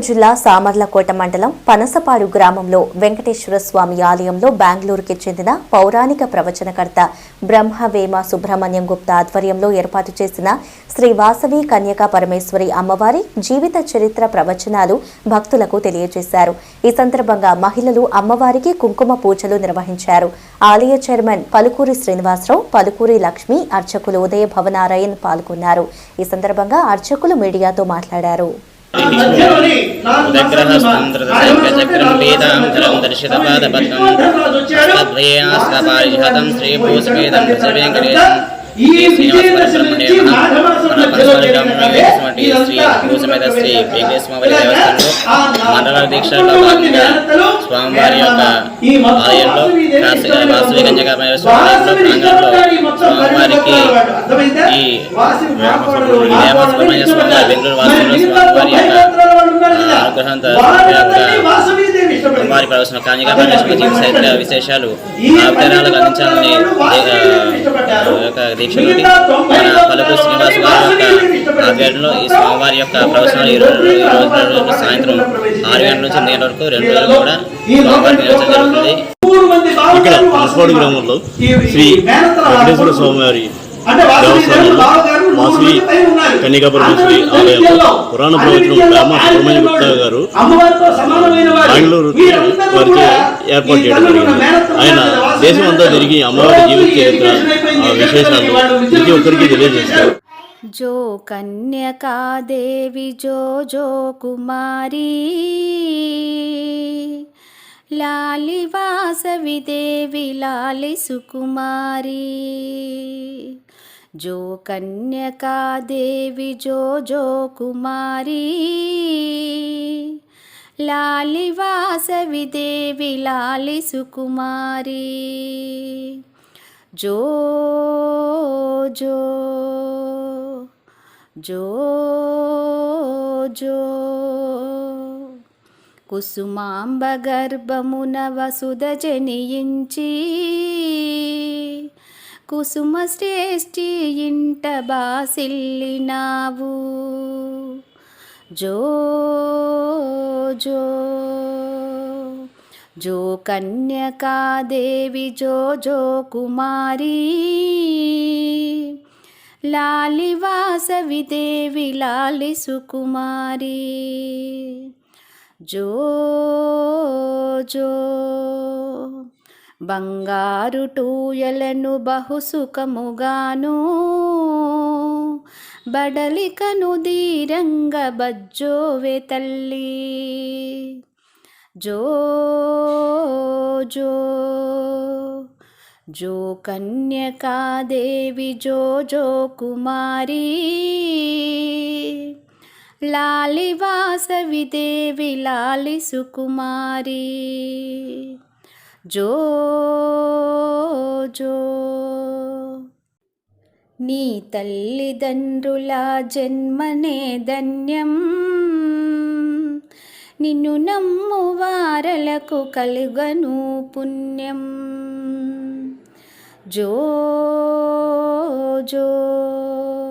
జిల్లా సామర్లకోట మండలం పనసపాడు గ్రామంలో వెంకటేశ్వర స్వామి ఆలయంలో బెంగళూరుకి చెందిన పౌరాణిక ప్రవచనకర్త బ్రహ్మవేమ సుబ్రహ్మణ్యం గుప్తా ఆధ్వర్యంలో ఏర్పాటు చేసిన శ్రీ వాసవి కన్యకా పరమేశ్వరి అమ్మవారి జీవిత చరిత్ర ప్రవచనాలు భక్తులకు తెలియజేశారు. ఈ సందర్భంగా మహిళలు అమ్మవారికి కుంకుమ పూజలు నిర్వహించారు. ఆలయ చైర్మన్ పలుకూరి శ్రీనివాసరావు, పలుకూరి లక్ష్మి, అర్చకులు ఉదయ భవనారాయణ్ పాల్గొన్నారు. ఈ సందర్భంగా అర్చకులు మీడియాతో మాట్లాడారు. ఉదగ్రహస్తంద్రచక్రం పీతాంబరం దర్శితపాదపద్మం తద్వయేనాస్కపారిజాతం శ్రీభూషవేదం వెంకటేశం శ్రీ వెంకటేశ్వరి దేవస్థానంలో మండల దీక్షలో భాగంగా స్వామివారి యొక్క ఆలయంలో వాసవి కన్యకా ఆలయంలో ప్రాంగణంలో స్వామివారికి ఈ సుబ్రహ్మణ్య స్వామి బెంగళూరు వాసులు స్వామివారి యొక్క అనుగ్రహంతో అమ్మవారి ప్రవేశం కన్యకా పరమేశ్వరి జీవిత చరిత్ర విశేషాలు అవతరణలకు అందించాలని దీక్షలోని మన పలుకు శ్రీనివాస వారి యొక్క ఆధ్వర్యంలో ఈ స్వామివారి యొక్క ప్రవచనాలు ఈ రోజు సాయంత్రం 6 గంటల నుంచి 8 వరకు 2 రోజులు కూడా స్వామివారికి నిర్వహించడం జరుగుతుంది. ఇక్కడ పనసపాడు గ్రామంలో శ్రీ వెంకటేశ్వర స్వామివారి దేవస్థానంలో వాసవి కన్యకా పరమేశ్వరి ఆలయంలో పురాణ ప్రవచనం బ్రహ్మ సుబ్రహ్మణ్య గుప్తా గారు బెంగళూరు వారితో ఏర్పాటు చేయడం జరిగింది. ఆయన దేశం అంతా తిరిగి అమ్మవారి జీవిత చరిత్ర విశేషాలు ప్రతి ఒక్కరికి తెలియజేస్తారు. जो कन्यका देवी जो जो कुमारी लाली वासवी देवी लाली सुकुमारी जो कन्यका देवी जो जो कुमारी लाली वासवी देवी लाली सुकुमारी जो जो जो जो కుసుమాంబ గర్భమున వసుధ జనియించి కుసుమ శ్రేష్ఠి ఇంట బాసిల్లినావు జో జో जो कन्यका देवी जो जो कुमारी लाली वासवी देवी लाली सुकुमारी जो जो బంగారు టూయలను బహుసుఖముగాను బడలికను దీరంగ బజ్జోవే తల్లి जो जो जो कन्यका देवी जो जो कुमारी लाली वासवी देवी लाली सुकुमारी जो जो నీ తల్లిదండ్రుల జన్మనే ధన్యం నిన్ను నమ్ము వారలకు కలుగను పుణ్యం జో జో